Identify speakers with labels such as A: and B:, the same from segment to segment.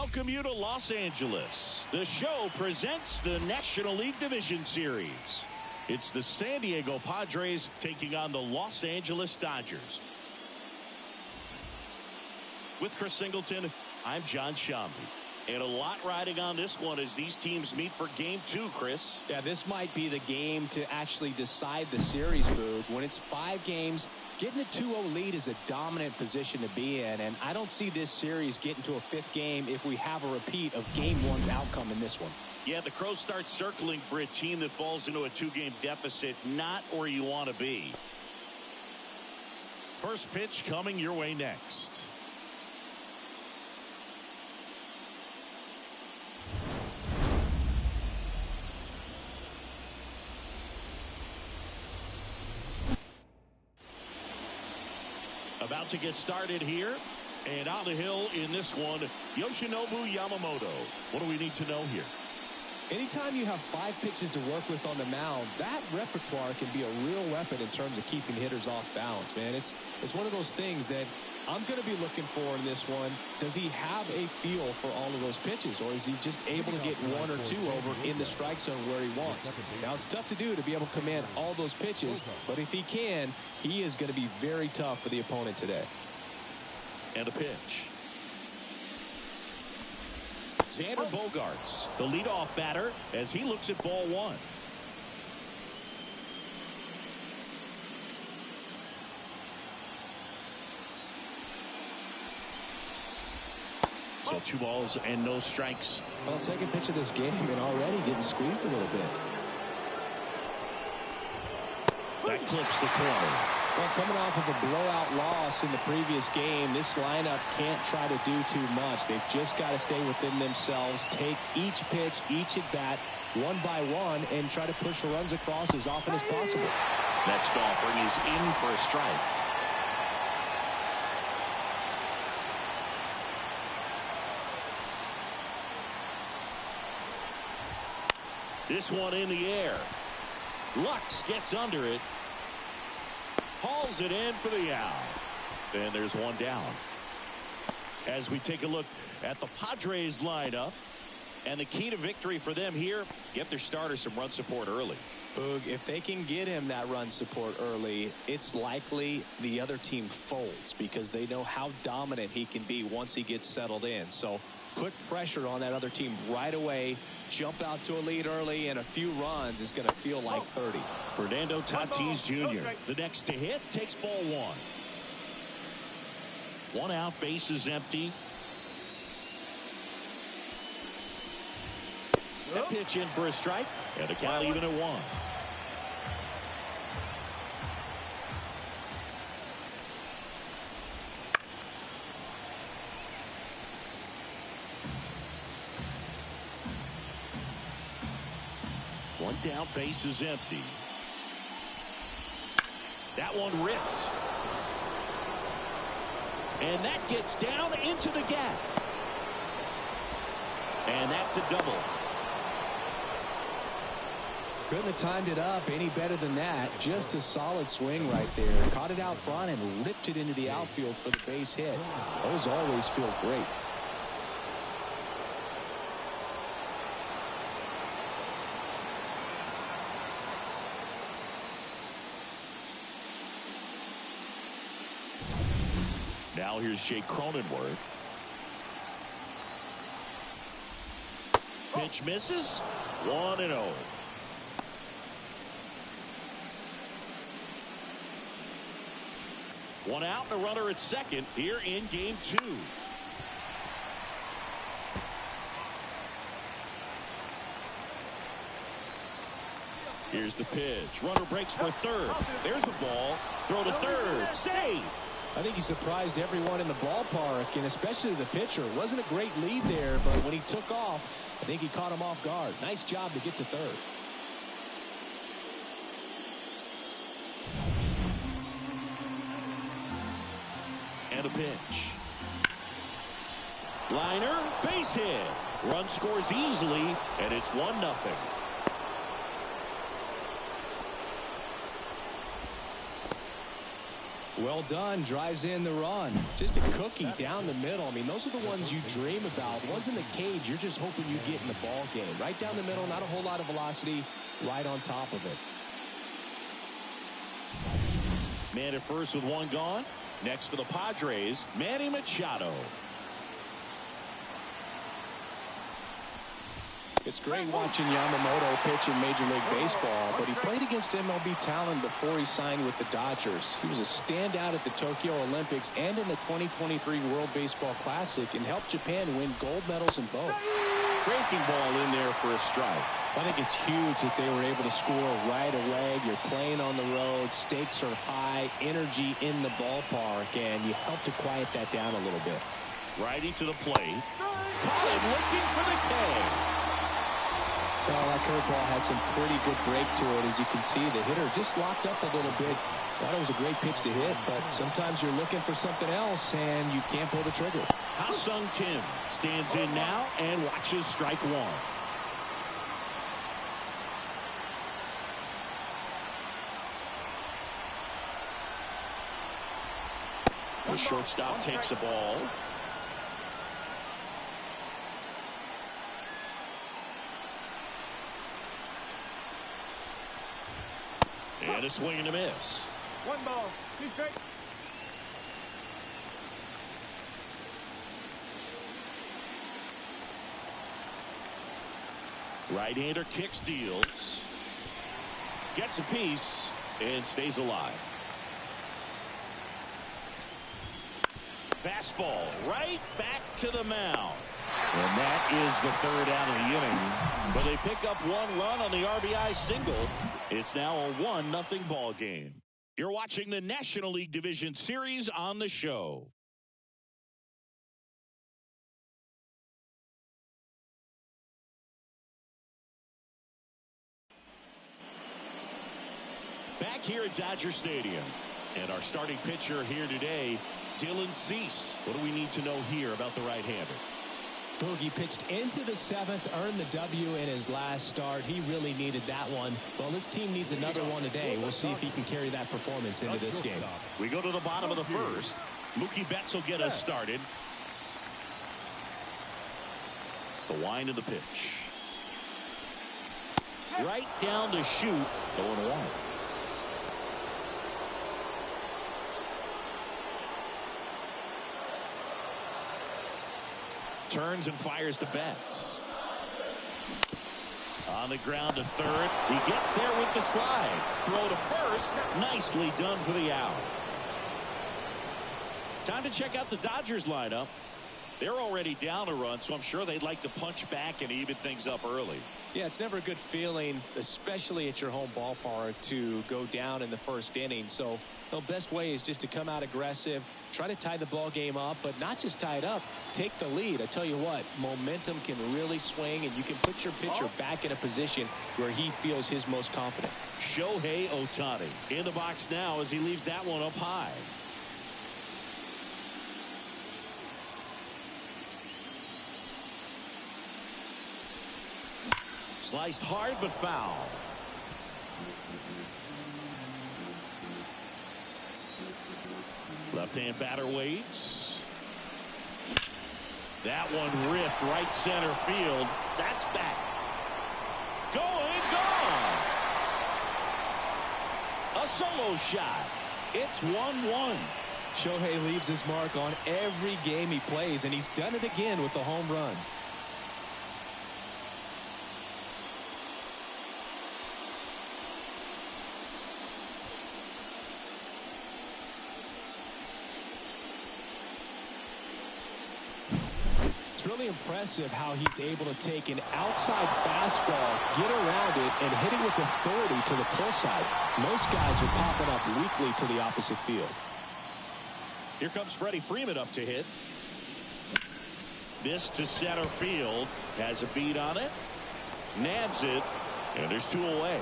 A: welcome you to Los Angeles. The show presents the National League Division Series. It's the San Diego Padres taking on the Los Angeles Dodgers. With Chris Singleton, I'm John Shambi. And a lot riding on this one as these teams meet for Game 2, Chris.
B: Yeah, this might be the game to actually decide the series, Boog. When it's 5 games, getting a 2-0 lead is a dominant position to be in. And I don't see this series getting to a 5th game if we have a repeat of Game 1's outcome in this one.
A: Yeah, the Crows start circling for a team that falls into a 2-game deficit, not where you want to be. First pitch coming your way next. About to get started here, and on the hill in this one, Yoshinobu Yamamoto. What do we need to know here?
B: Anytime you have 5 pitches to work with on the mound, that repertoire can be a real weapon in terms of keeping hitters off balance, man. It's one of those things that I'm going to be looking for in this one. Does he have a feel for all of those pitches, or is he just able to get 1 or 2 over in the strike zone where he wants? Now, it's tough to do to be able to command all those pitches, but if he can, he is going to be very tough for the opponent today.
A: And a pitch. Xander Bogaerts, the leadoff batter, as he looks at ball 1. So 2 balls and no strikes.
B: Well, second pitch of this game and already getting squeezed a little bit.
A: That clips the corner.
B: Well, coming off of a blowout loss in the previous game, this lineup can't try to do too much. They've just got to stay within themselves, take each pitch, each at bat, one by one, and try to push the runs across as often as possible.
A: Next offering is in for a strike. This one in the air. Lux gets under it. Hauls it in for the out. And there's one down. As we take a look at the Padres lineup, and the key to victory for them here, get their starter some run support early.
B: Boog, if they can get him that run support early, it's likely the other team folds because they know how dominant he can be once he gets settled in. So put pressure on that other team right away. Jump out to a lead early, and a few runs is going to feel like 30.
A: Fernando Tatis Jr., the next to hit, takes ball 1. 1 out, base is empty. That pitch in for a strike, and a count even at 1. One down, base is empty. That one ripped. And that gets down into the gap. And that's a double.
B: Couldn't have timed it up any better than that. Just a solid swing right there. Caught it out front and ripped it into the outfield for the base hit. Those always feel great.
A: Now here's Jake Cronenworth. Pitch misses. 1-0. One out and a runner at second here in Game 2. Here's the pitch. Runner breaks for third. There's the ball. Throw to third. Save.
B: I think he surprised everyone in the ballpark, and especially the pitcher. Wasn't a great lead there, but when he took off, I think he caught him off guard. Nice job to get to third.
A: And a pitch. Liner, base hit. Run scores easily, and it's 1-0.
B: Well done. Drives in the run. Just a cookie down the middle. I mean, those are the ones you dream about. Ones in the cage, you're just hoping you get in the ball game. Right down the middle, not a whole lot of velocity, right on top of it.
A: Man at first with one gone. Next for the Padres, Manny Machado.
B: It's great watching Yamamoto pitch in Major League Baseball, but he played against MLB talent before he signed with the Dodgers. He was a standout at the Tokyo Olympics and in the 2023 World Baseball Classic and helped Japan win gold medals in both.
A: Breaking ball in there for a strike.
B: I think it's huge that they were able to score right away. You're playing on the road. Stakes are high. Energy in the ballpark, and you help to quiet that down a little bit.
A: Righty to the plate. Pollock looking for the K.
B: Well, that curveball had some pretty good break to it. As you can see, the hitter just locked up a little bit. Thought it was a great pitch to hit, but sometimes you're looking for something else, and you can't pull the trigger.
A: Ha-Sung Kim stands in now and watches strike one. The shortstop takes the ball. And a swing and a miss.
C: One ball. He's straight.
A: Right-hander kicks, deals. Gets a piece and stays alive. Fastball right back to the mound. And that is the third out of the inning. But they pick up one run on the RBI single. It's now a 1-0 ball game. You're watching the National League Division Series on the show. Back here at Dodger Stadium. And our starting pitcher here today, Dylan Cease. What do we need to know here about the right-hander?
B: Boogie pitched into the seventh, earned the W in his last start. He really needed that one. Well, his team needs another one today. We'll see if he can carry that performance into this game.
A: We go to the bottom of the first. Mookie Betts will get us started. The wind of the pitch. Right down to shoot. 0-1. Turns and fires to Betts. On the ground to third. He gets there with the slide. Throw to first. Nicely done for the out. Time to check out the Dodgers lineup. They're already down a run, so I'm sure they'd like to punch back and even things up early.
B: Yeah, it's never a good feeling, especially at your home ballpark, to go down in the first inning. So the best way is just to come out aggressive, try to tie the ball game up, but not just tie it up, take the lead. I tell you what, momentum can really swing, and you can put your pitcher back in a position where he feels his most confident.
A: Shohei Ohtani in the box now as he leaves that one up high. Sliced hard but foul. Left-hand batter waits. That one ripped right center field. That's back. Going, gone. A solo shot. It's 1-1.
B: Shohei leaves his mark on every game he plays, and he's done it again with the home run. It's really impressive how he's able to take an outside fastball, get around it, and hit it with authority to the pull side. Most guys are popping up weakly to the opposite field.
A: Here comes Freddie Freeman up to hit. This to center field. Has a beat on it. Nabs it. And there's two away.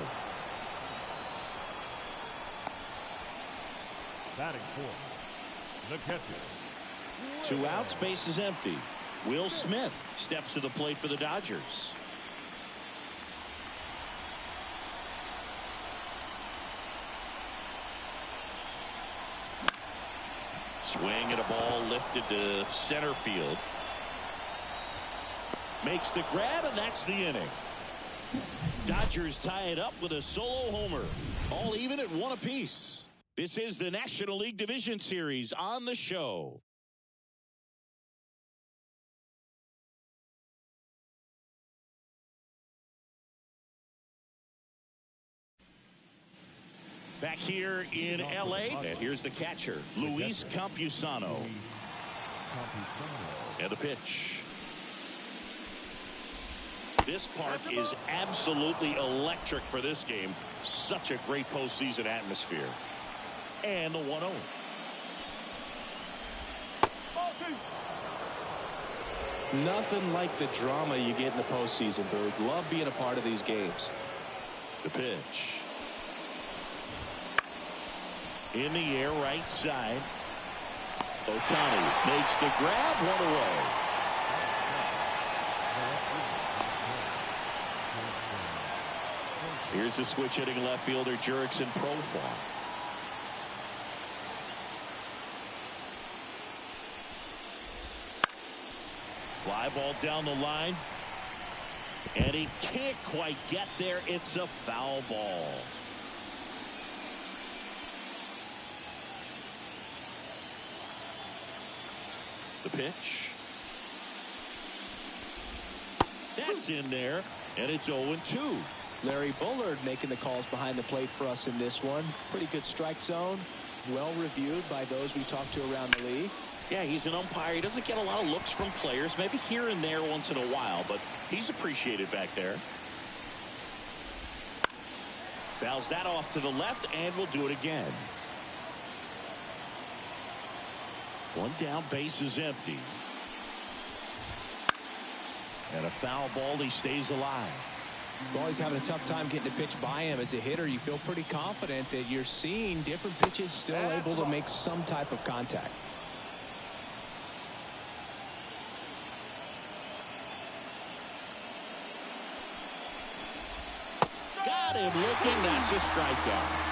C: Batting fourth, the catcher.
A: 2 outs, base is empty. Will Smith steps to the plate for the Dodgers. Swing and a ball lifted to center field. Makes the grab, and that's the inning. Dodgers tie it up with a solo homer. All even at 1 apiece. This is the National League Division Series on the show. Back here in L.A., and here's the catcher, Luis Campusano. And the pitch. This park is absolutely electric for this game. Such a great postseason atmosphere. And the 1-0.
B: Nothing like the drama you get in the postseason, Boog. Love being a part of these games.
A: The pitch. In the air, right side. Ohtani makes the grab, 1 away. Here's the switch hitting left fielder Jurickson Profar. Fly ball down the line. And he can't quite get there. It's a foul ball. The pitch. That's in there, and it's 0-2.
B: Larry Bullard making the calls behind the plate for us in this one. Pretty good strike zone. Well reviewed by those we talked to around the league.
A: Yeah, he's an umpire. He doesn't get a lot of looks from players, maybe here and there once in a while, but he's appreciated back there. Fouls that off to the left, and we'll do it again. 1 down, base is empty. And a foul ball, he stays alive.
B: Always having a tough time getting a pitch by him. As a hitter, you feel pretty confident that you're seeing different pitches still able to make some type of contact.
A: Got him looking. That's a strikeout.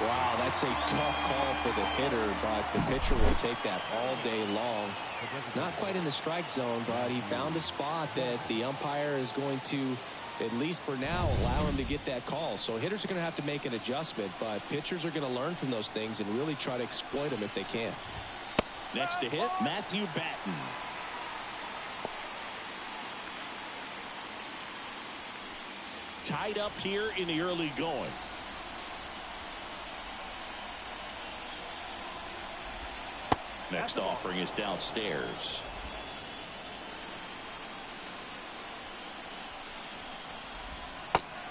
B: Wow, that's a tough call for the hitter, but the pitcher will take that all day long. Not quite in the strike zone, but he found a spot that the umpire is going to, at least for now, allow him to get that call. So hitters are going to have to make an adjustment, but pitchers are going to learn from those things and really try to exploit them if they can.
A: Next to hit, Matthew Batten. Tied up here in the early going. Next offering is downstairs.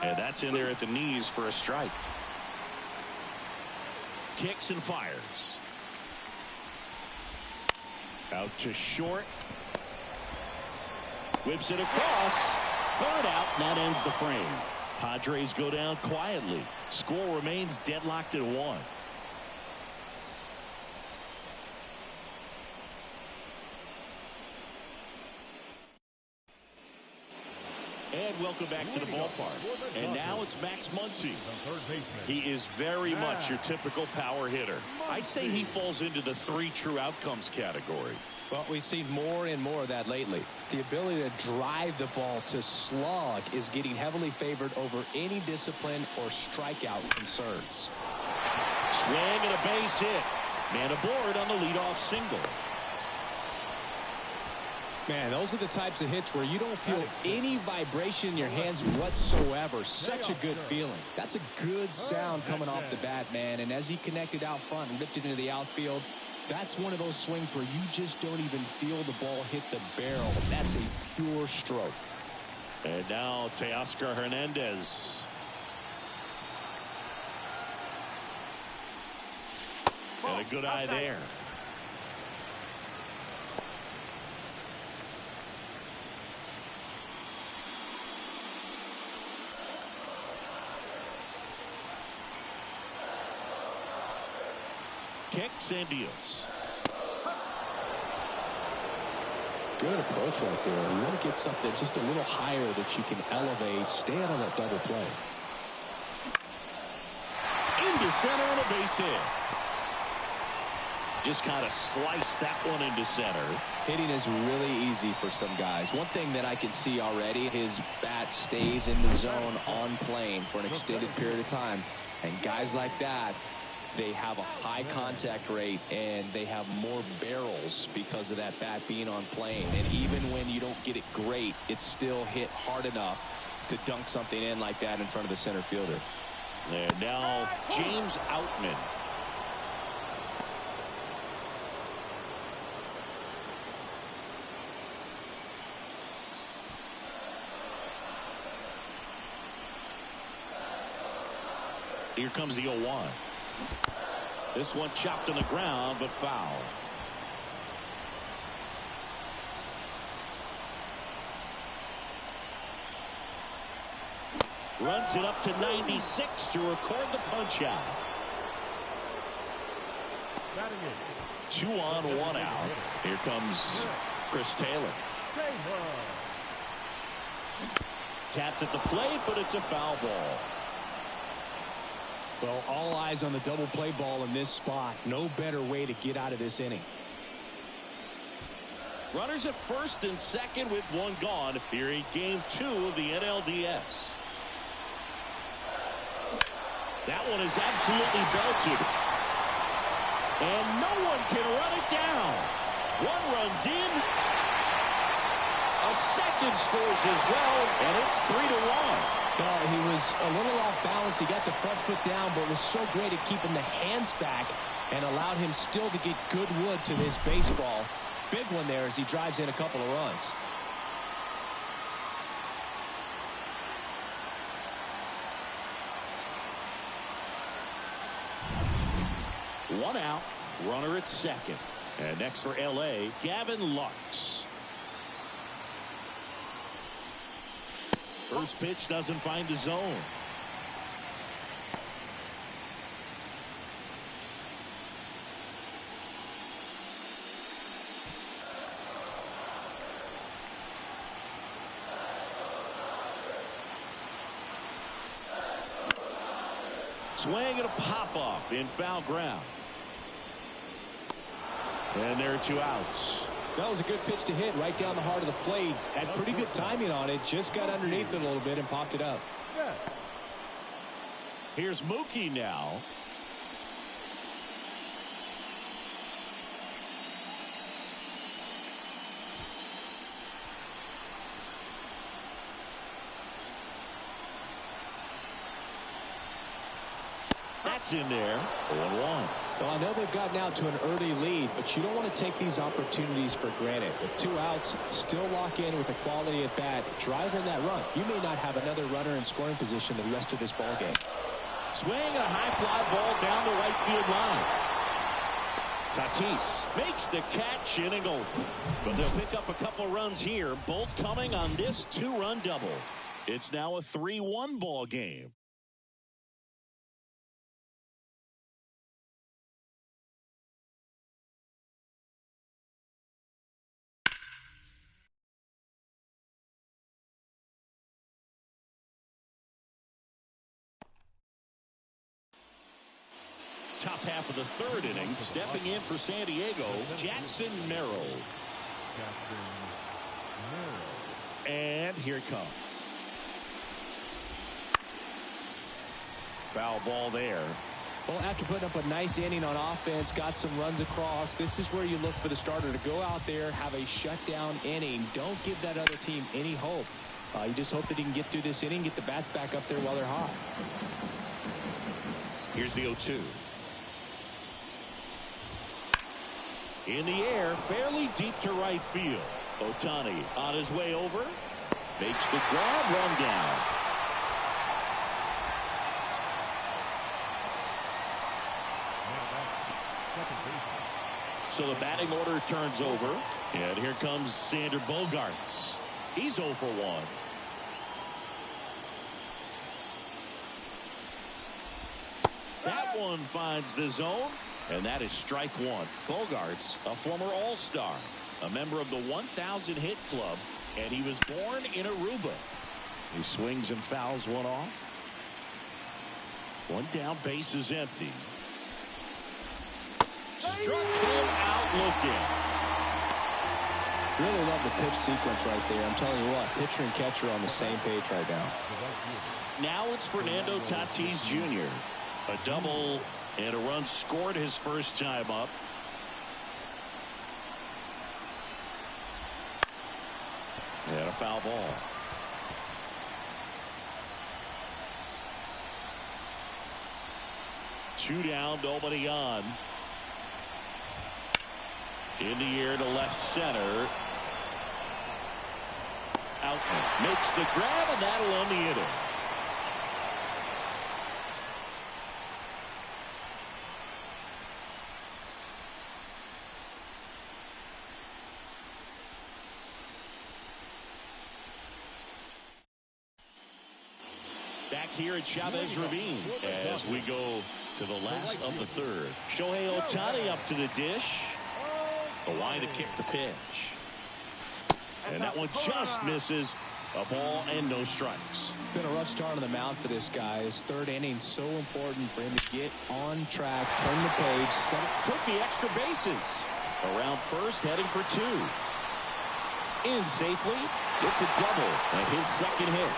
A: And that's in there at the knees for a strike. Kicks and fires. Out to short. Whips it across. Third out, and that ends the frame. Padres go down quietly. Score remains deadlocked at 1. And welcome back to the ballpark. And now it's Max Muncy. He is very much your typical power hitter. I'd say he falls into the 3 true outcomes category.
B: Well, we've seen more and more of that lately. The ability to drive the ball to slug is getting heavily favored over any discipline or strikeout concerns.
A: Swing and a base hit. Man aboard on the leadoff single.
B: Man, those are the types of hits where you don't feel any vibration in your hands whatsoever. Such a good feeling. That's a good sound coming off the bat, man. And as he connected out front and ripped it into the outfield, that's one of those swings where you just don't even feel the ball hit the barrel. That's a pure stroke.
A: And now Teoscar Hernandez. And a good eye there. Kicks and deals.
B: Good approach right there. You want to get something just a little higher that you can elevate. Stand on that double play.
A: Into center and a base hit. just kind of sliced that one into center.
B: Hitting is really easy for some guys. One thing that I can see already, his bat stays in the zone on plane for an extended period of time. And guys like that, they have a high contact rate and they have more barrels because of that bat being on plane. And even when you don't get it great, it's still hit hard enough to dunk something in like that in front of the center fielder.
A: And now James Outman. Here comes the 0-1. This one chopped on the ground, but foul. Runs it up to 96 to record the punch out. 2 on, 1 out. Here comes Chris Taylor. Tapped at the plate, but it's a foul ball.
B: Well, all eyes on the double play ball in this spot. No better way to get out of this inning.
A: Runners at first and second with 1 gone here in game 2 of the NLDS. That one is absolutely belted. And no one can run it down. 1 runs in. A second scores as well, and it's 3-1.
B: He was a little off balance. He got the front foot down, but was so great at keeping the hands back and allowed him still to get good wood to this baseball. Big one there as he drives in a couple of runs.
A: One out, runner at second. And next for LA, Gavin Lux. First pitch doesn't find the zone. Swing and a pop-up in foul ground. And there are 2 outs.
B: That was a good pitch to hit right down the heart of the plate. Had pretty good timing on it. Just got underneath it a little bit and popped it up.
A: Here's Mookie now. That's in there. 1-1.
B: Well, I know they've gotten out to an early lead, but you don't want to take these opportunities for granted. With 2 outs, still lock in with a quality at bat, drive in that run. You may not have another runner in scoring position the rest of this ball game.
A: Swing and a high fly ball down the right field line. Tatis makes the catch, inning over. But they'll pick up a couple runs here, both coming on this 2-run double. It's now a 3-1 ball game. Top half of the 3rd inning, stepping in for San Diego, Jackson Merrill. And here it comes. Foul ball there.
B: Well, after putting up a nice inning on offense, got some runs across, this is where you look for the starter to go out there, have a shutdown inning. Don't give that other team any hope. You just hope that he can get through this inning, get the bats back up there while they're hot.
A: Here's the 0-2. In the air, fairly deep to right field. Ohtani on his way over. Makes the grab, run down. So the batting order turns over. And here comes Sander Bogaerts. He's 0 for 1. That one finds the zone. And that is strike 1. Bogaerts, a former All-Star, a member of the 1,000 hit club, and he was born in Aruba. He swings and fouls one off. 1 down, base is empty. Struck him out looking.
B: Really love the pitch sequence right there. I'm telling you what, pitcher and catcher on the same page right now.
A: Now it's Fernando Tatis Jr. A double and a run scored his first time up. And a foul ball. Two down, nobody on. In the air to left center. Outman makes the grab, and that'll end the inning. Back here at Chavez Ravine as we go to the last of the third. Shohei Ohtani up to the dish. The line to kick the pitch. And that one just misses. A ball and no strikes.
B: Been a rough start on the mound for this guy. His third inning so important for him to get on track, turn the page,
A: took the extra bases. Around first, heading for two. In safely. It's a double and his second hit.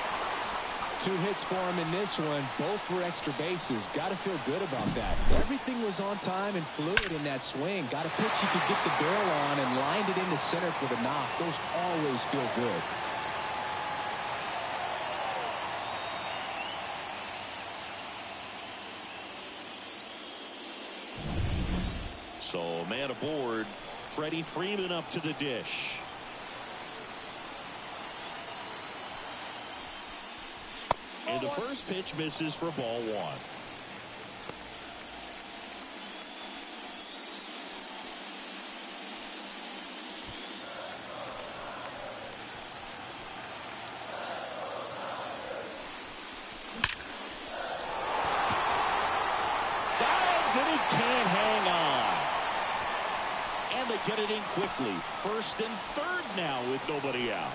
B: 2 hits for him in this one. Both were extra bases. Got to feel good about that. Everything was on time and fluid in that swing. Got a pitch he could get the barrel on and lined it into center for the knock. Those always feel good.
A: So man aboard. Freddie Freeman up to the dish. And the first pitch misses for ball one. Dives and he can't hang on. And they get it in quickly. First and third now with nobody out.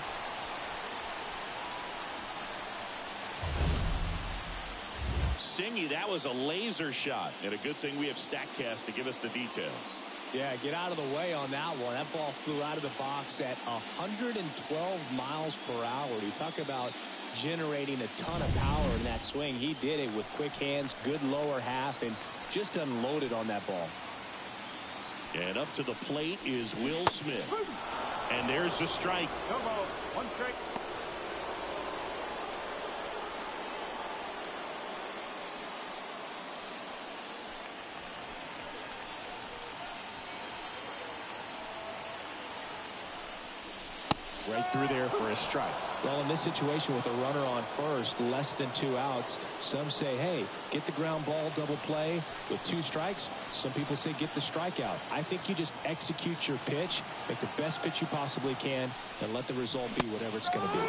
A: Singy, that was a laser shot, and a good thing we have StatCast to give us the details.
B: Yeah, get out of the way on that one. That ball flew out of the box at 112 miles per hour. You talk about generating a ton of power in that swing. He did it with quick hands, good lower half, and just unloaded on that ball.
A: And up to the plate is Will Smith. And there's the strike.
C: No ball. 1 strike.
A: Right through there for a strike.
B: Well, in this situation with a runner on first, less than 2 outs, some say, hey, get the ground ball double play with 2 strikes. Some people say get the strikeout. I think you just execute your pitch, make the best pitch you possibly can, and let the result be whatever it's going to be.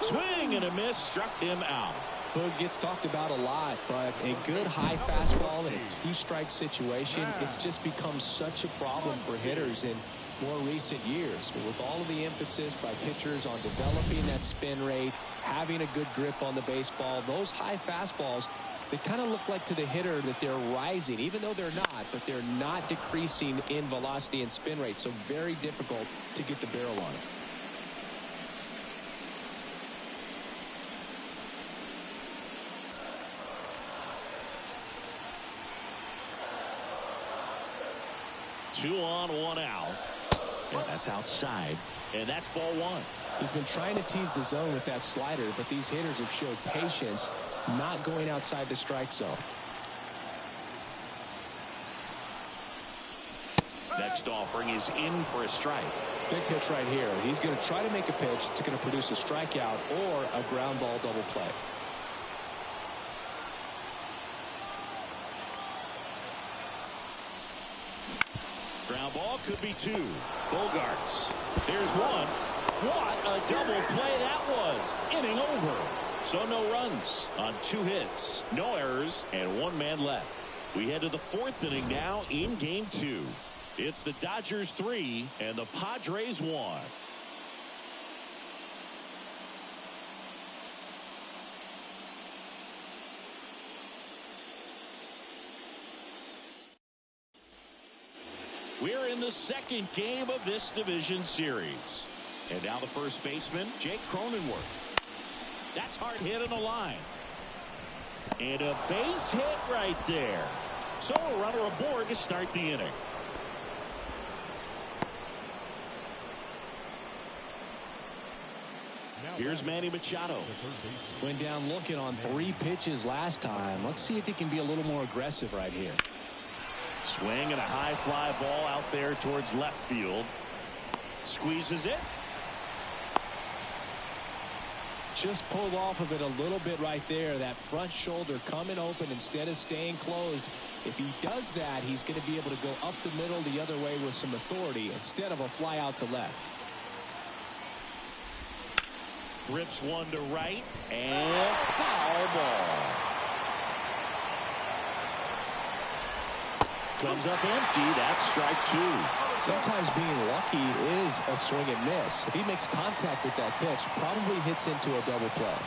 A: Swing and a miss, struck him out.
B: Boog gets talked about a lot, but a good high fastball in a 2-strike situation, it's just become such a problem for hitters in more recent years. But with all of the emphasis by pitchers on developing that spin rate, having a good grip on the baseball, those high fastballs, they kind of look like to the hitter that they're rising, even though they're not, but they're not decreasing in velocity and spin rate. So very difficult to get the barrel on it.
A: Two on, 1 out. And that's outside. And that's ball 1.
B: He's been trying to tease the zone with that slider, but these hitters have showed patience, not going outside the strike zone.
A: Next offering is in for a strike.
B: Big pitch right here. He's going to try to make a pitch that's going to produce a strikeout or a ground ball double play.
A: Ground ball could be 2. Bogarts. There's 1. What a double play that was. Inning over. So no runs on 2 hits, no errors, and 1 man left. We head to the 4th inning now in game 2. It's the Dodgers 3 and the Padres 1. We're in the second game of this division series. And now the first baseman, Jake Cronenworth. That's hard hit on the line. And a base hit right there. So a runner aboard to start the inning. Here's Manny Machado.
B: Went down looking on 3 pitches last time. Let's see if he can be a little more aggressive right here.
A: Swing and a high fly ball out there towards left field. Squeezes it.
B: Just pulled off of it a little bit right there. That front shoulder coming open instead of staying closed. If he does that, he's going to be able to go up the middle the other way with some authority instead of a fly out to left.
A: Rips one to right and foul ball. Comes up empty. That's strike 2.
B: Sometimes being lucky is a swing and miss. If he makes contact with that pitch, probably hits into a double play.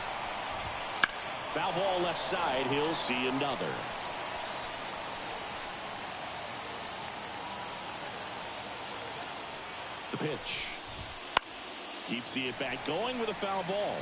A: Foul ball left side. He'll see another. The pitch. Keeps the at-bat going with a foul ball.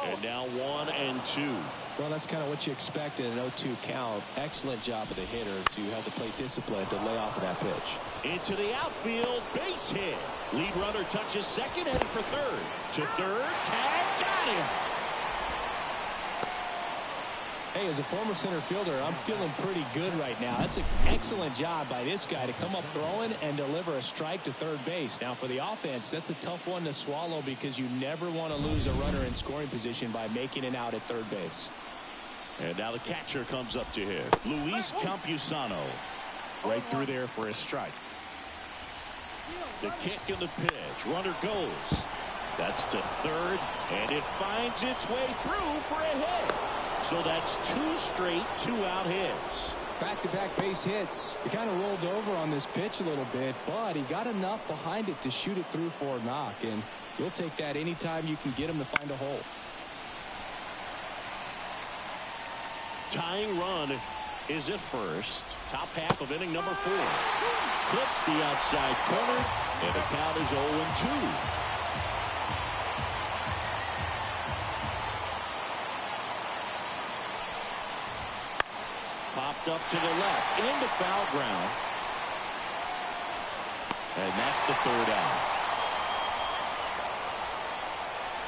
A: And now 1-2.
B: Well, that's kind of what you expect in an 0-2 count. Excellent job of the hitter to have the plate discipline to lay off of that pitch.
A: Into the outfield, base hit. Lead runner touches second, headed for third. To third, tag, got him.
B: Hey, as a former center fielder, I'm feeling pretty good right now. That's an excellent job by this guy to come up throwing and deliver a strike to third base. Now, for the offense, that's a tough one to swallow because you never want to lose a runner in scoring position by making an out at third base.
A: And now the catcher comes up to him. Luis Campusano. Right through there for a strike. The kick and the pitch. Runner goes. That's to third, and it finds its way through for a hit. So that's 2 straight 2-out hits.
B: Back-to-back base hits. He kind of rolled over on this pitch a little bit, but he got enough behind it to shoot it through for a knock, and you'll take that anytime you can get him to find a hole.
A: Tying run is at first. Top half of inning number 4. Clips the outside corner, and the count is 0-2. Popped up to the left into foul ground. And that's the 3rd out.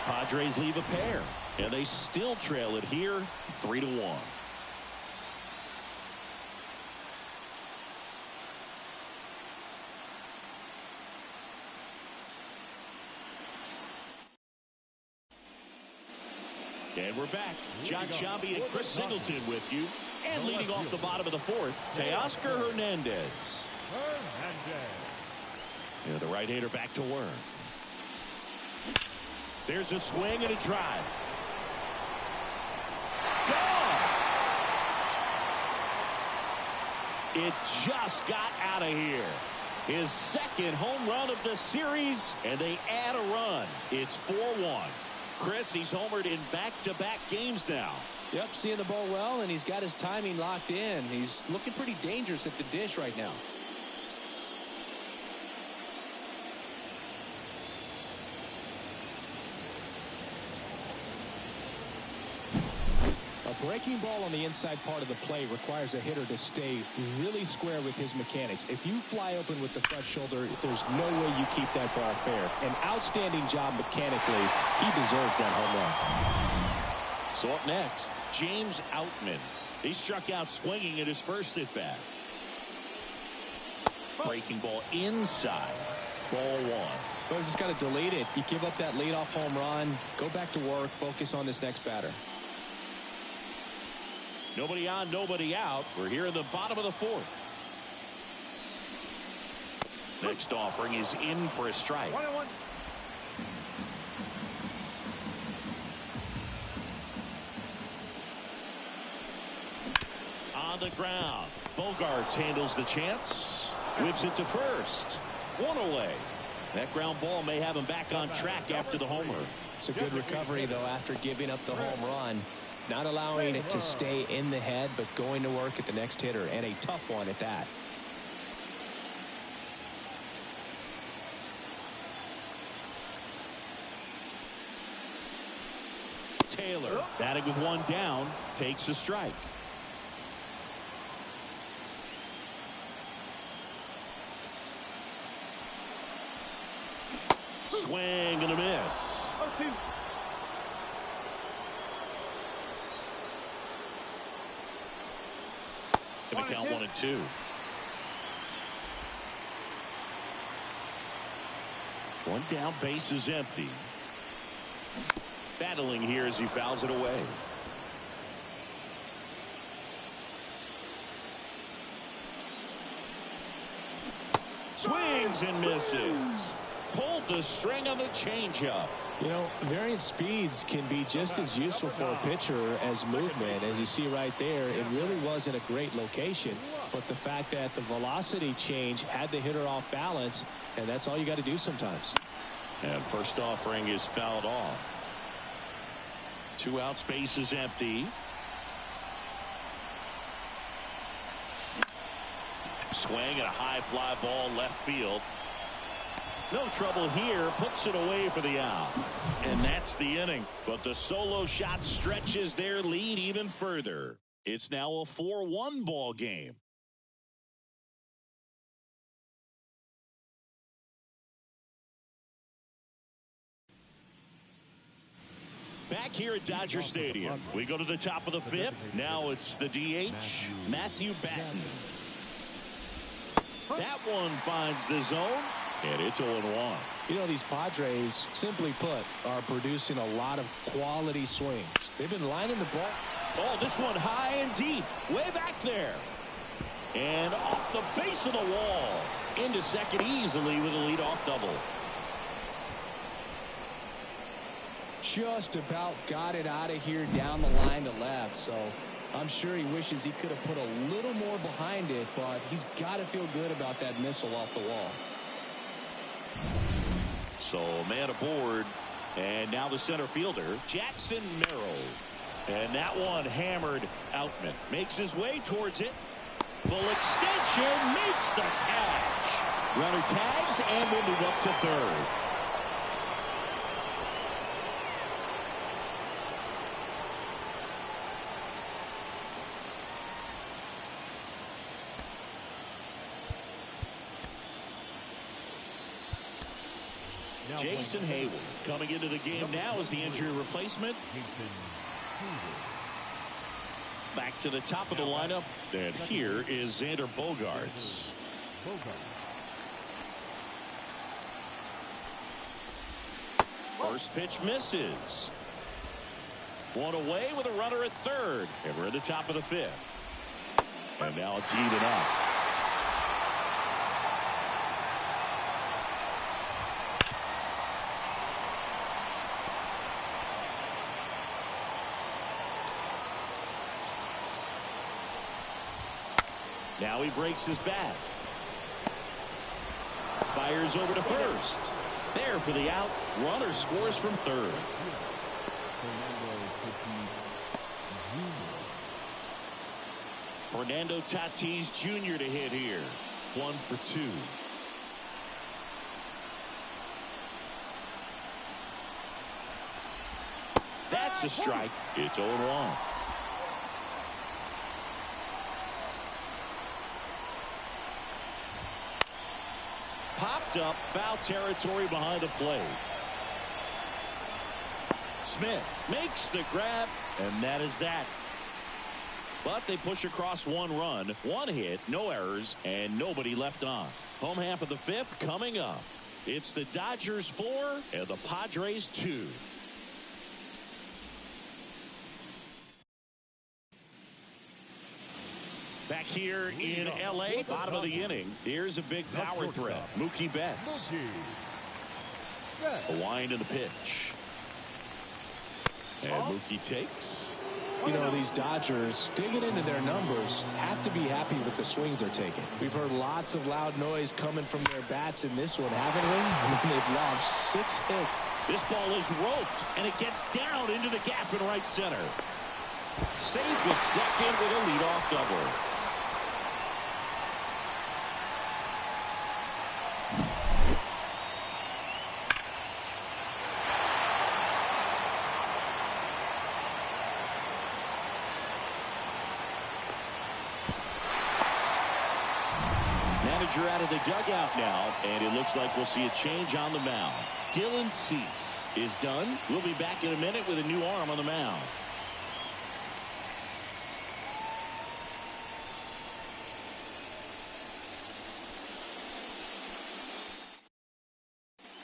A: Padres leave a pair, and they still trail it here 3-1. And we're back. John Sciambi and Chris Singleton with you. And leading off the bottom of the 4th, Teoscar Hernandez. Yeah, the right-hander back to work. There's a swing and a drive. Gone! It just got out of here. His 2nd home run of the series, and they add a run. It's 4-1. Chris, he's homered in back-to-back games now.
B: Yep, seeing the ball well, and he's got his timing locked in. He's looking pretty dangerous at the dish right now. A breaking ball on the inside part of the plate requires a hitter to stay really square with his mechanics. If you fly open with the front shoulder, there's no way you keep that ball fair. An outstanding job mechanically. He deserves that home run.
A: So up next, James Outman. He struck out swinging at his first at bat. Breaking ball inside. Ball 1.
B: But just got to delete it. You give up that leadoff home run. Go back to work. Focus on this next batter.
A: Nobody on, nobody out. We're here in the bottom of the 4th. Next offering is in for a strike.
C: 1-1.
A: On the ground. Bogarts handles the chance. Whips it to first. 1 away. That ground ball may have him back on track after the homer.
B: It's a good recovery, though, after giving up the home run. not allowing it to stay in the head, but going to work at the next hitter, and a tough one at that.
A: Taylor, batting with one down, takes a strike. Swing and a miss. Gonna count 1-2. One down, base is empty. Battling here as he fouls it away. Swings and misses. Pulled the string on the changeup.
B: You know, variant speeds can be just as useful for a pitcher as movement. As you see right there, it really wasn't a great location, but the fact that the velocity change had the hitter off balance, and that's all you got to do sometimes.
A: And first offering is fouled off. 2 outs, base is empty. Swing and a high fly ball left field. No trouble here, puts it away for the out. And that's the inning. But the solo shot stretches their lead even further. It's now a 4-1 ball game. Back here at Dodger Stadium, we go to the top of the 5th. Now it's the DH, Matthew Batten. That one finds the zone, and it's 0-1.
B: You know, these Padres, simply put, are producing a lot of quality swings. They've been lining the ball.
A: Oh, this one high and deep, way back there. And off the base of the wall. Into second easily with a leadoff double.
B: Just about got it out of here down the line to left, so I'm sure he wishes he could have put a little more behind it, but he's got to feel good about that missile off the wall.
A: So man aboard, and now the center fielder, Jackson Merrill. And that one hammered. Outman makes his way towards it. Full extension, makes the catch. Runner tags and will move up to third. Jason Hayward coming into the game now as the injury replacement. Back to the top of the lineup, and here is Xander Bogaerts. First pitch misses. One away with a runner at third, and we're at the top of the 5th. And now it's even up. Now he breaks his bat. Fires over to first. There for the out. Runner scores from third. Fernando Tatis Jr. to hit here. 1 for 2. That's a strike. It's 0-1. Popped up, foul territory behind the plate. Smith makes the grab, and that is that. But they push across 1 run, 1 hit, no errors, and nobody left on. Home half of the 5th coming up. It's the Dodgers 4 and the Padres 2. Back here in L.A., bottom of the inning, here's a big power threat. Mookie Betts. A wind in the pitch. And Mookie takes.
B: You know, these Dodgers, digging into their numbers, have to be happy with the swings they're taking. We've heard lots of loud noise coming from their bats in this one, haven't we? I mean, they've logged 6 hits.
A: This ball is roped, and it gets down into the gap in right center. Safe at second with a leadoff double. Manager out of the dugout now, and it looks like we'll see a change on the mound. Dylan Cease is done. We'll be back in a minute with a new arm on the mound.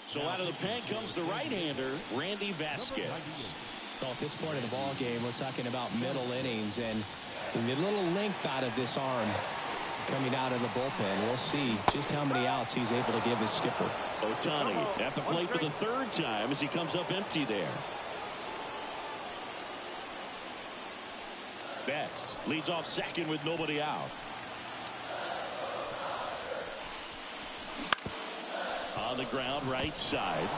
A: So out of the pen comes the right-hander, Randy Vasquez.
B: Well, at this point in the ball game, we're talking about middle innings, and the little length out of this arm coming out of the bullpen. We'll see just how many outs he's able to give his skipper.
A: Ohtani at the plate for the third time as he comes up empty there. Betts leads off second with nobody out. On the ground, right side.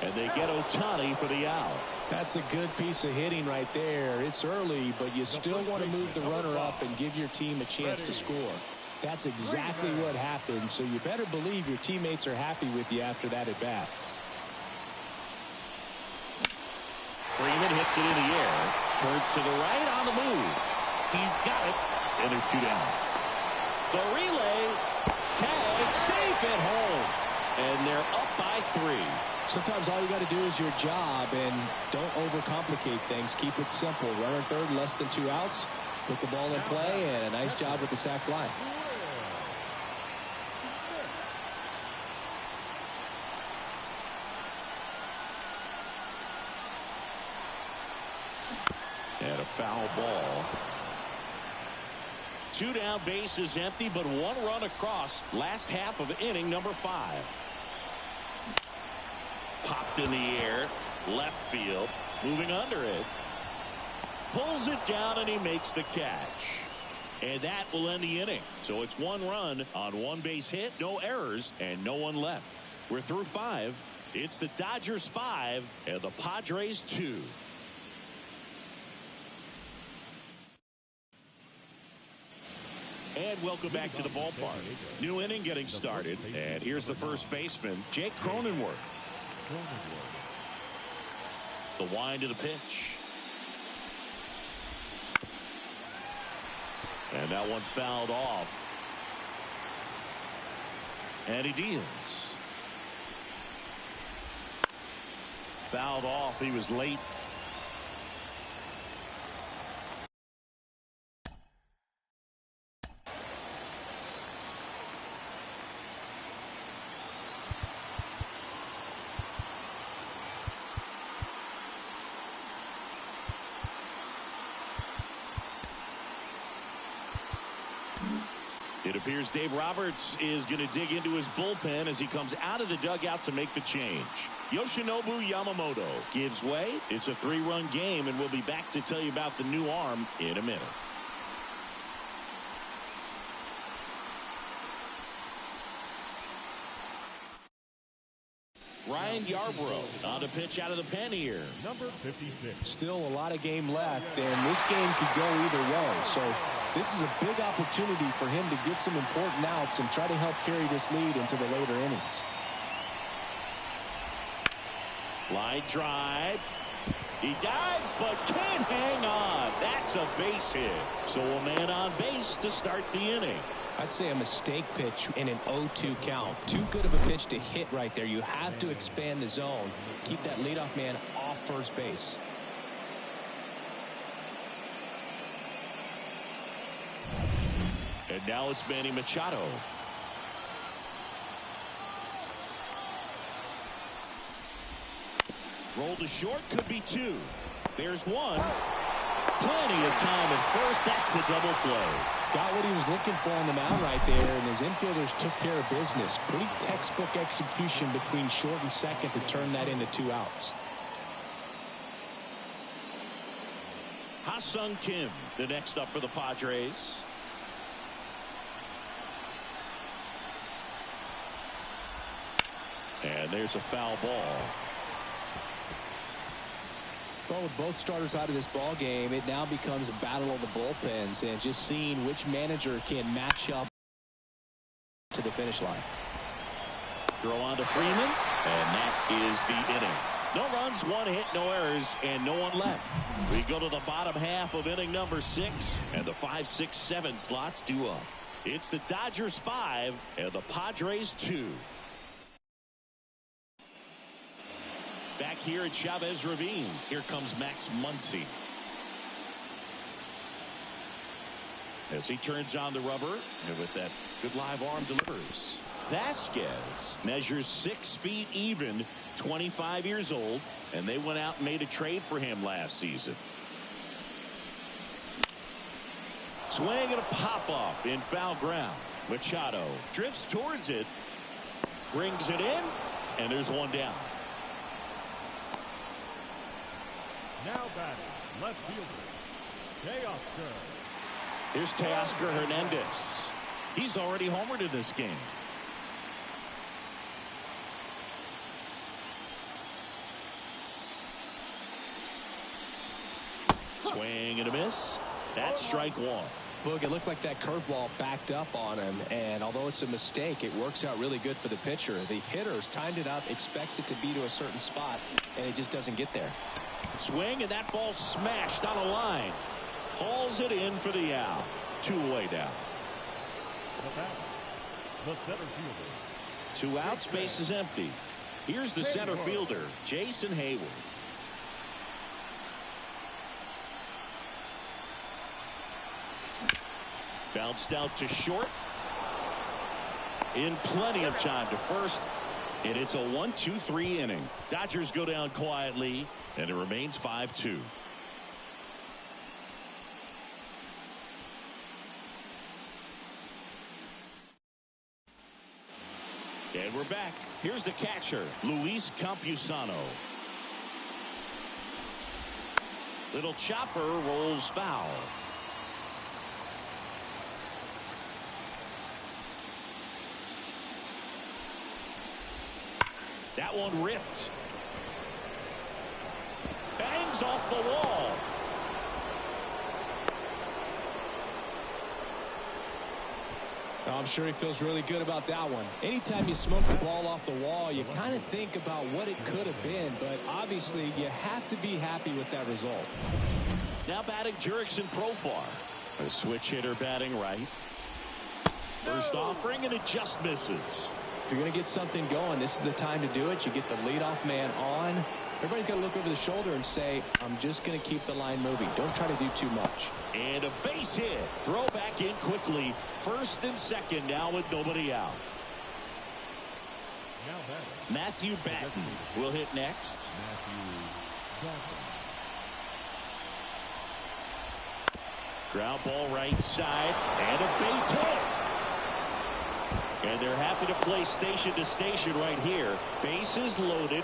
A: And they get Ohtani for the out.
B: That's a good piece of hitting right there. It's early, but you still want to move the runner up and give your team a chance to score. That's exactly what happened, so you better believe your teammates are happy with you after that at bat.
A: Freeman hits it in the air. Turns to the right on the move. He's got it, and there's two down. The relay. Tag, safe at home. And they're up by 3.
B: Sometimes all you got to do is your job, and don't overcomplicate things. Keep it simple. Runner third, less than 2 outs. Put the ball in play, and a nice job with the sac fly.
A: And a foul ball. 2 down, base is empty, but 1 run across. Last half of inning number 5. Popped in the air, left field, moving under it. Pulls it down, and he makes the catch. And that will end the inning. So it's 1 run on 1 base hit, no errors, and no one left. We're through 5. It's the Dodgers 5 and the Padres 2. And welcome back to the ballpark. New inning getting started. And here's the first baseman, Jake Cronenworth. The wind of the pitch. And that one fouled off. And he deals. Fouled off. He was late. It appears Dave Roberts is going to dig into his bullpen as he comes out of the dugout to make the change. Yoshinobu Yamamoto gives way. It's a 3-run game, and we'll be back to tell you about the new arm in a minute. Ryan Yarbrough on to pitch out of the pen here.
C: Number 56.
B: Still a lot of game left, and this game could go either way. So this is a big opportunity for him to get some important outs and try to help carry this lead into the later innings.
A: Line drive. He dives, but can't hang on. That's a base hit. So a man on base to start the inning.
B: I'd say a mistake pitch in an 0-2 count. Too good of a pitch to hit right there. You have to expand the zone. Keep that leadoff man off first base.
A: And now it's Manny Machado. Roll to short, could be 2. There's 1. Plenty of time at first. That's a double play.
B: Got what he was looking for on the mound right there, and his infielders took care of business. Pretty textbook execution between short and second to turn that into 2 outs.
A: Ha-Sung Kim, the next up for the Padres. And there's a foul ball.
B: Well, with both starters out of this ball game, it now becomes a battle of the bullpens and just seeing which manager can match up to the finish line.
A: Throw on to Freeman, and that is the inning. No runs, one hit, no errors, and no one left. We go to the bottom half of inning number 6, and the 5, 6, 7 slots due up. It's the Dodgers 5 and the Padres 2. Back here at Chavez Ravine, here comes Max Muncy. As he turns on the rubber, and with that good live arm delivers. Vasquez measures 6 feet even, 25 years old, and they went out and made a trade for him last season. Swing and a pop-up in foul ground. Machado drifts towards it, brings it in, and there's one down.
C: Now batting, left fielder, Teoscar.
A: Here's Teoscar Hernandez. He's already homered in this game. Swing and a miss. That's strike one.
B: Boog, it looked like that curveball backed up on him, and although it's a mistake, it works out really good for the pitcher. The hitter's timed it up, expects it to be to a certain spot, and it just doesn't get there.
A: Swing, and that ball smashed on a line. Hauls it in for the out. 2 away down.
C: The center fielder.
A: 2 outs, base is empty. Here's the center fielder, Jason Hayward. Bounced out to short. In plenty of time to first. And it's a 1-2-3 inning. Dodgers go down quietly, and it remains 5-2. And we're back. Here's the catcher, Luis Campusano. Little chopper rolls foul. That one ripped. Bangs off the wall.
B: I'm sure he feels really good about that one. Anytime you smoke the ball off the wall, you kind of think about what it could have been, but obviously you have to be happy with that result.
A: Now batting Jurickson Profar. A switch hitter batting right. First offering, and it just misses.
B: If you're going to get something going, this is the time to do it. You get the leadoff man on. Everybody's got to look over the shoulder and say, I'm just going to keep the line moving. Don't try to do too much.
A: And a base hit. Throw back in quickly. First and second now with nobody out. Matthew Batten will hit next. Ground ball right side. And a base hit. And they're happy to play station to station right here. Bases loaded,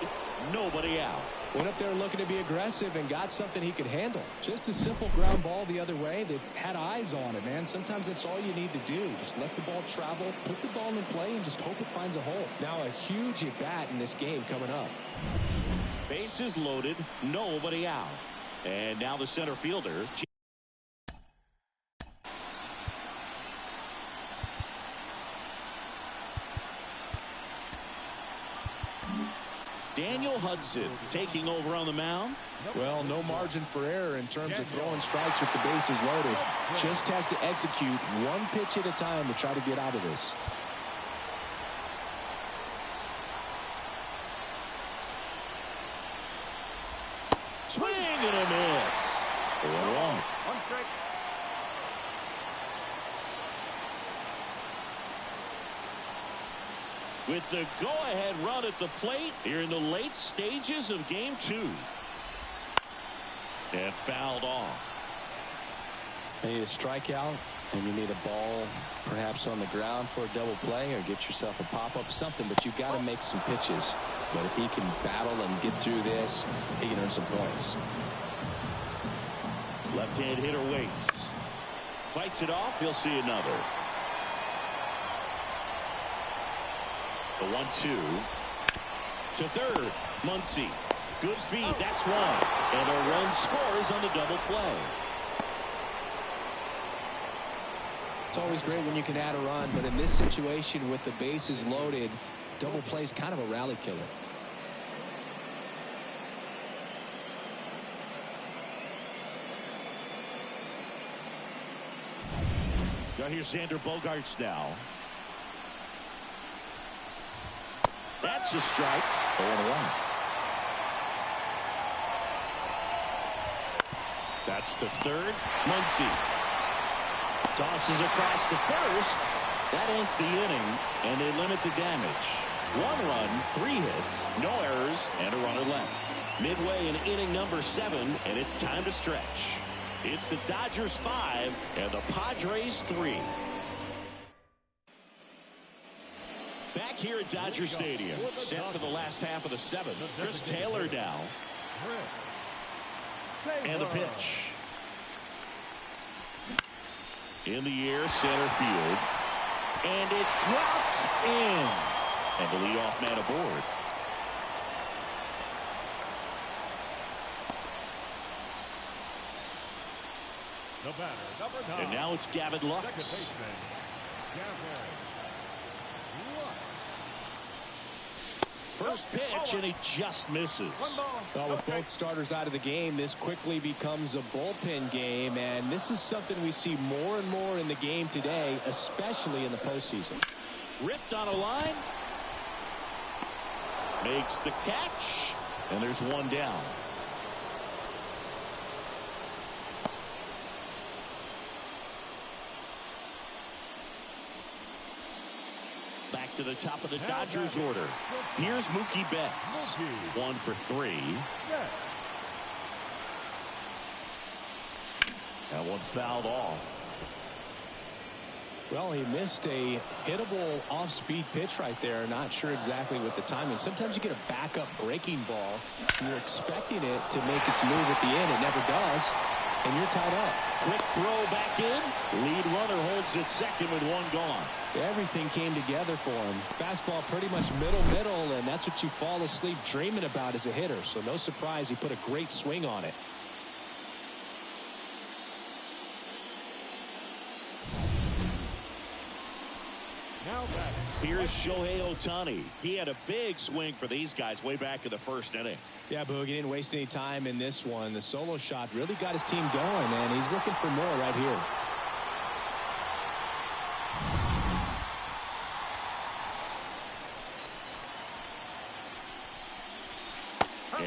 A: nobody out.
B: Went up there looking to be aggressive and got something he could handle. Just a simple ground ball the other way that had eyes on it, man. Sometimes that's all you need to do. Just let the ball travel, put the ball in play, and just hope it finds a hole. Now a huge at-bat in this game coming up.
A: Bases loaded, nobody out. And now the center fielder. Daniel Hudson taking over on the mound.
B: Well, no margin for error in terms of throwing strikes with the bases loaded. Just has to execute one pitch at a time to try to get out of this.
A: Swing and a miss. 1-1.
C: One strike.
A: With the go-ahead run at the plate here in the late stages of game 2. And fouled off.
B: You need a strikeout, and you need a ball perhaps on the ground for a double play or get yourself a pop-up or something, but you've got to make some pitches. But if he can battle and get through this, he can earn some points.
A: Left-hand hitter waits. Fights it off. He'll see another. The 1-2 to third. Muncy Good feed. That's one. And a run scores on the double play.
B: It's always great when you can add a run, but in this situation with the bases loaded, double play is kind of a rally killer.
A: Now here's Xander Bogaerts now. That's a strike. 0-1. That's to third. Muncy tosses across to first. That ends the inning, and they limit the damage. 1 run, 3 hits, no errors, and a runner left. Midway in inning number 7, and it's time to stretch. It's the Dodgers 5 and the Padres 3. Back here at Dodger Stadium, set for the last half of the 7th. Chris Taylor now. And the pitch. In the air, center field. And it drops in. And the leadoff man aboard.
C: The batter, number 9.
A: And now it's Gavin Lux. First pitch, and he just misses.
B: Well, with both starters out of the game, this quickly becomes a bullpen game, and this is something we see more and more in the game today, especially in the postseason.
A: Ripped on a line. Makes the catch, and there's one down. Back to the top of the Dodgers order. Here's Mookie Betts. 1 for 3. That one fouled off.
B: Well, he missed a hittable off-speed pitch right there. Not sure exactly what the timing. Sometimes you get a backup breaking ball. You're expecting it to make its move at the end. It never does, and you're tied up.
A: Quick throw back in. Lead runner holds it second with 1 gone.
B: Everything came together for him. Fastball pretty much middle, and that's what you fall asleep dreaming about as a hitter. So no surprise he put a great swing on it.
A: Here's Shohei Ohtani. He had a big swing for these guys way back in the first inning.
B: Yeah, Boog, he didn't waste any time in this one. The solo shot really got his team going, and he's looking for more right here.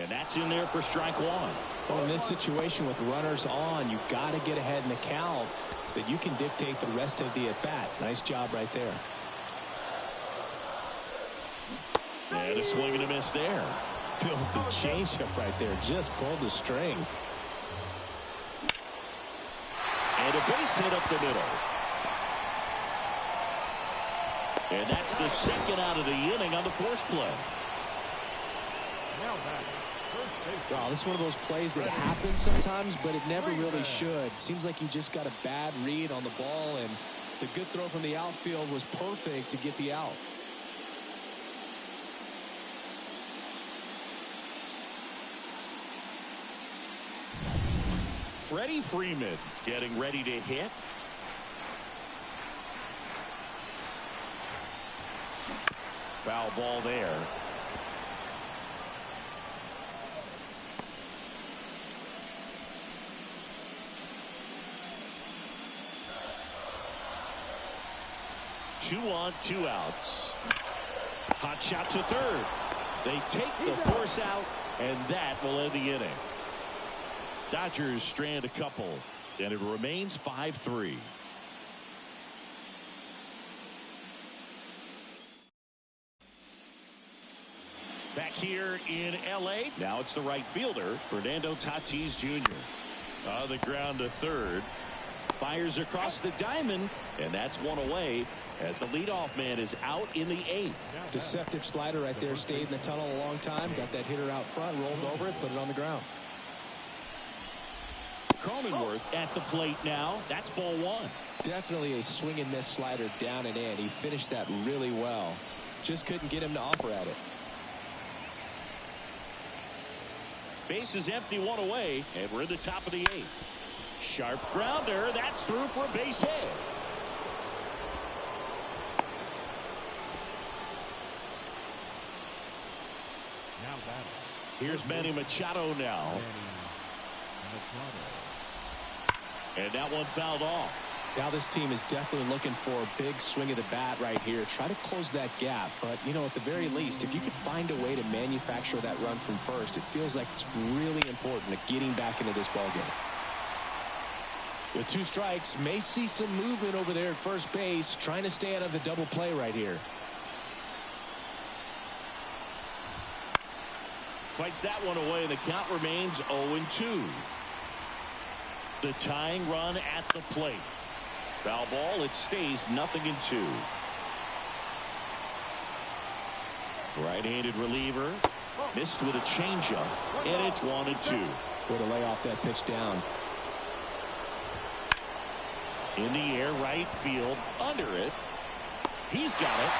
A: And that's in there for strike 1.
B: Well, in this situation with runners on, you've got to get ahead in the count so that you can dictate the rest of the at-bat. Nice job right there.
A: And a swing and a miss there.
B: Filthy changeup right there. Just pulled the string.
A: And a base hit up the middle. And that's the second out of the inning on the force play.
B: Wow, this is one of those plays that happens sometimes, but it never really should. Seems like you just got a bad read on the ball, and the good throw from the outfield was perfect to get the out.
A: Freddie Freeman getting ready to hit. Foul ball there. Two on, 2 outs. Hot shot to third. They take the force out, and that will end the inning. Dodgers strand a couple, and it remains 5-3. Back here in L.A., now it's the right fielder, Fernando Tatis Jr. On the ground to third. Fires across the diamond, and that's one away as the leadoff man is out in the 8th.
B: Deceptive slider right there. Stayed in the tunnel a long time. Got that hitter out front, rolled over it, put it on the ground.
A: Cronenworth at the plate now. That's ball 1.
B: Definitely a swing and miss slider down and in. He finished that really well. Just couldn't get him to offer at it.
A: Base is empty, one away, and we're in the top of the 8th. Sharp grounder. That's through for a base hit.
C: Now batting.
A: Here's Manny Machado now. And that one fouled off.
B: Now this team is definitely looking for a big swing of the bat right here. Try to close that gap. But, you know, at the very least, if you could find a way to manufacture that run from first, it feels like it's really important to getting back into this ballgame. With 2 strikes, may see some movement over there at first base, trying to stay out of the double play right here.
A: Fights that one away, and the count remains 0-2. The tying run at the plate. Foul ball, it stays 0-2. Right-handed reliever. Missed with a changeup, and it's 1-2.
B: Way to lay off that pitch down.
A: In the air, right field, under it. He's got it.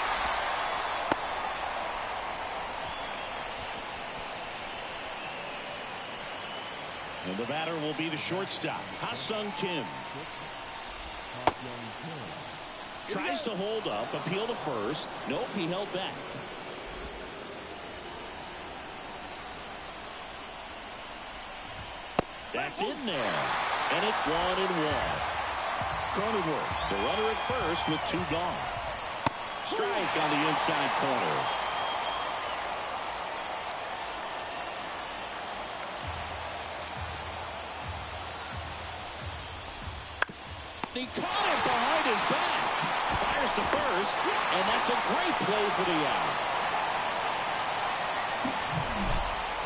A: And the batter will be the shortstop, Ha-Sung Kim. Tries to hold up, appeal to first. Nope, he held back. That's in there. And it's 1-1. Cronenworth, the runner at first with 2 gone. Strike on the inside corner. He caught it behind his back. Fires to first, and that's a great play for the out.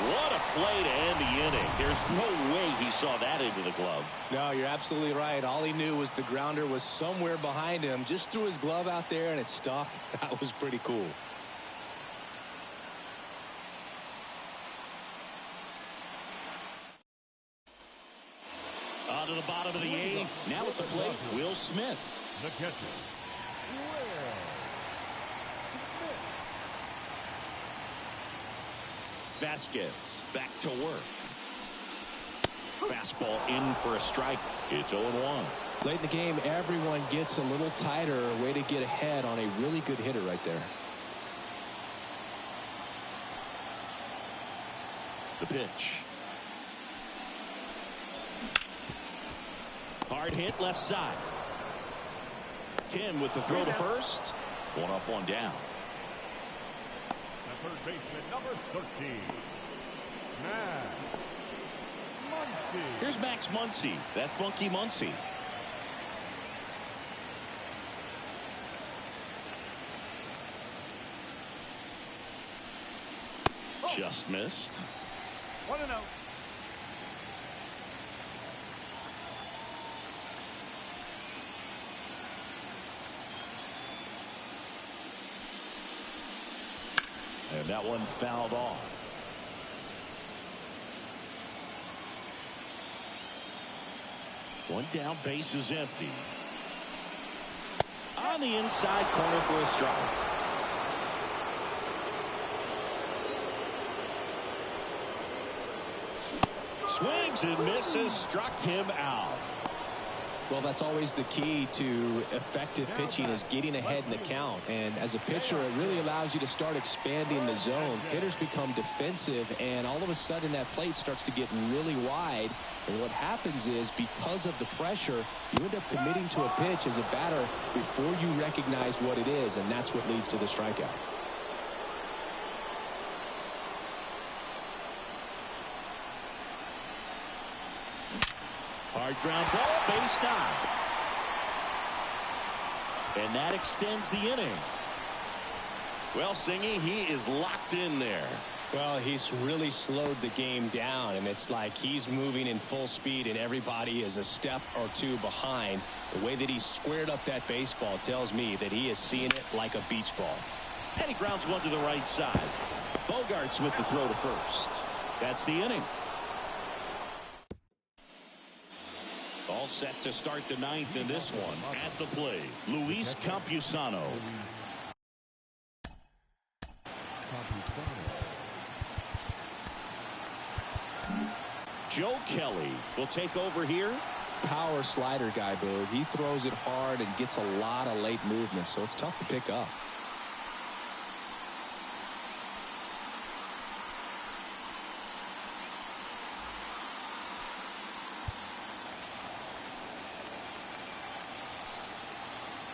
A: What a play to end the inning. There's no way he saw that into the glove.
B: No, you're absolutely right. All he knew was the grounder was somewhere behind him. Just threw his glove out there, and it stuck. That was pretty cool.
A: On to the bottom of the 8th. Now at the plate, Will Smith.
C: The catcher.
A: Vasquez back to work. Fastball in for a strike. It's 0-1.
B: Late in the game, everyone gets a little tighter. A way to get ahead on a really good hitter right there.
A: The pitch. Hard hit left side. Kim with the throw to first. 1 up, 1 down.
C: The third baseman, number 13. Max Muncy.
A: Here's Max Muncy. That funky Muncy. Just missed.
C: 1-0.
A: And that one fouled off. One down, base is empty. On the inside corner for a strike. Swings and misses, struck him out.
B: Well, that's always the key to effective pitching, is getting ahead in the count. And as a pitcher, it really allows you to start expanding the zone. Hitters become defensive, and all of a sudden that plate starts to get really wide. And what happens is, because of the pressure, you end up committing to a pitch as a batter before you recognize what it is, and that's what leads to the strikeout.
A: Hard ground ball, base knock. And that extends the inning. Well, Singy, he is locked in there.
B: Well, he's really slowed the game down, and it's like he's moving in full speed and everybody is a step or two behind. The way that he squared up that baseball tells me that he is seeing it like a beach ball.
A: And he grounds one to the right side. Bogarts with the throw to first. That's the inning. All set to start the 9th in this one. At the plate, Luis Campusano. Joe Kelly will take over here.
B: Power slider guy, Boog. He throws it hard and gets a lot of late movement, so it's tough to pick up.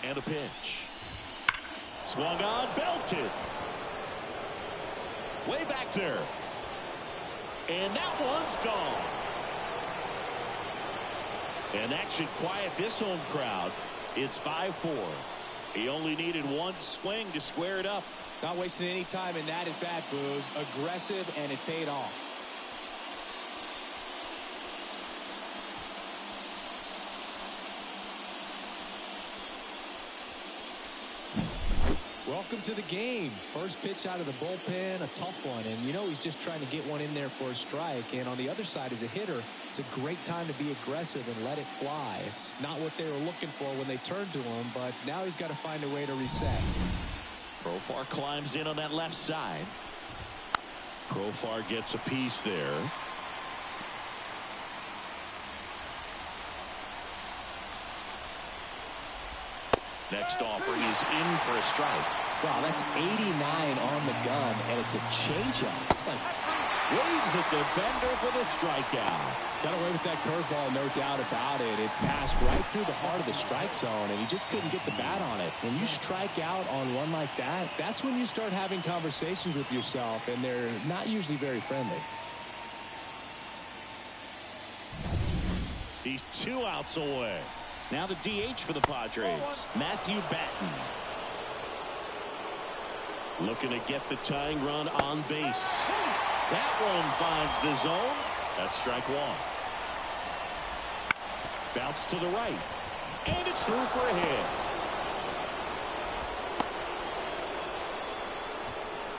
A: And a pitch. Swung on, belted. Way back there. And that one's gone. And that should quiet this home crowd. It's 5-4. He only needed one swing to square it up.
B: Not wasting any time in that at bat, Boog. Aggressive, and it paid off. Welcome to the game. First pitch out of the bullpen, a tough one. And you know he's just trying to get one in there for a strike. And on the other side, as a hitter, it's a great time to be aggressive and let it fly. It's not what they were looking for when they turned to him, but now he's got to find a way to reset.
A: Profar climbs in on that left side. Profar gets a piece there. Next offering is in for a strike.
B: Wow, that's 89 on the gun, and it's a changeup. It's like
A: waves at the bender for the strikeout.
B: Got away with that curveball, no doubt about it. It passed right through the heart of the strike zone, and he just couldn't get the bat on it. When you strike out on one like that, that's when you start having conversations with yourself, and they're not usually very friendly.
A: He's 2 outs away. Now the DH for the Padres, Matthew Batten. Looking to get the tying run on base. That one finds the zone. That's strike one. Bounce to the right. And it's through for a hit.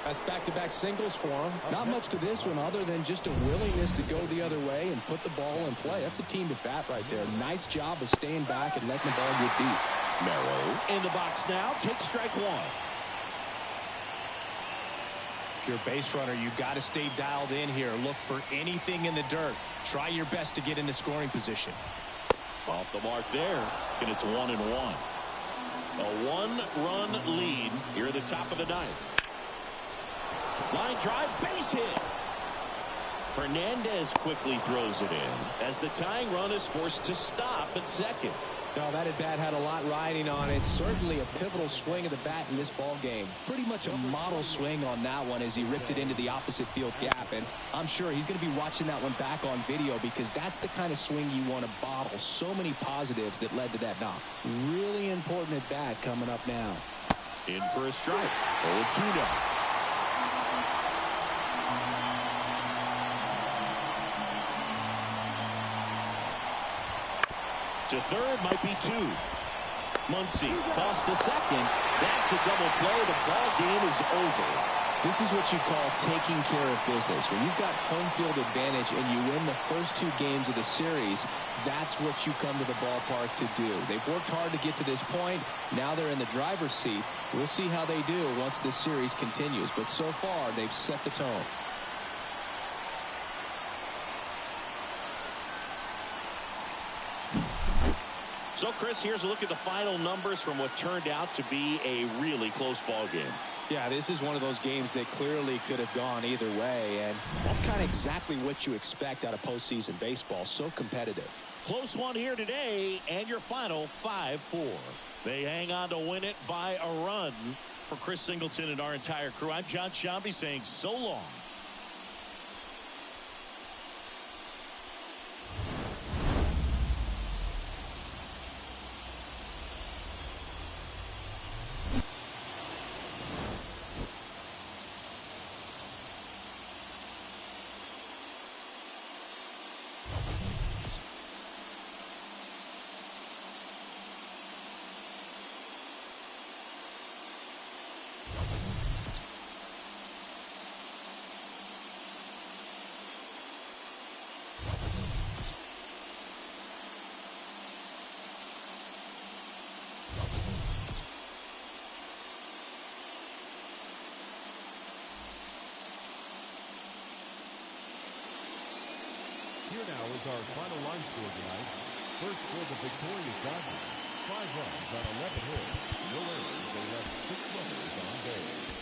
B: That's back-to-back singles for him. Not much to this one other than just a willingness to go the other way and put the ball in play. That's a team to bat right there. Nice job of staying back and letting the ball get deep.
A: Merrill in the box now. Takes strike one.
B: If you're a base runner, you got to stay dialed in here. Look for anything in the dirt. Try your best to get into scoring position.
A: Off the mark there, and it's 1-1. A 1-run lead here at the top of the ninth. Line drive, base hit. Hernandez quickly throws it in as the tying run is forced to stop at second.
B: No, that at bat had a lot riding on it. Certainly a pivotal swing of the bat in this ball game. Pretty much a model swing on that one as he ripped it into the opposite field gap. And I'm sure he's going to be watching that one back on video because that's the kind of swing you want to bottle. So many positives that led to that knock. Really important at bat coming up now.
A: In for a strike. 0-2 now. To third might be 2. Muncy tossed to second. That's a double play. The ball game is over.
B: This is what you call taking care of business. When you've got home field advantage and you win the first 2 games of the series, that's what you come to the ballpark to do. They've worked hard to get to this point. Now they're in the driver's seat. We'll see how they do once this series continues. But so far, they've set the tone.
A: So, Chris, here's a look at the final numbers from what turned out to be a really close ball game.
B: Yeah, this is one of those games that clearly could have gone either way, and that's kind of exactly what you expect out of postseason baseball. So competitive.
A: Close one here today, and your final 5-4. They hang on to win it by a run. For Chris Singleton and our entire crew, I'm John Shambi saying so long.
C: now is our final line score tonight. First for the victorious Dodgers, 5 runs on 11 hits. No errors. They left 6 runners on base.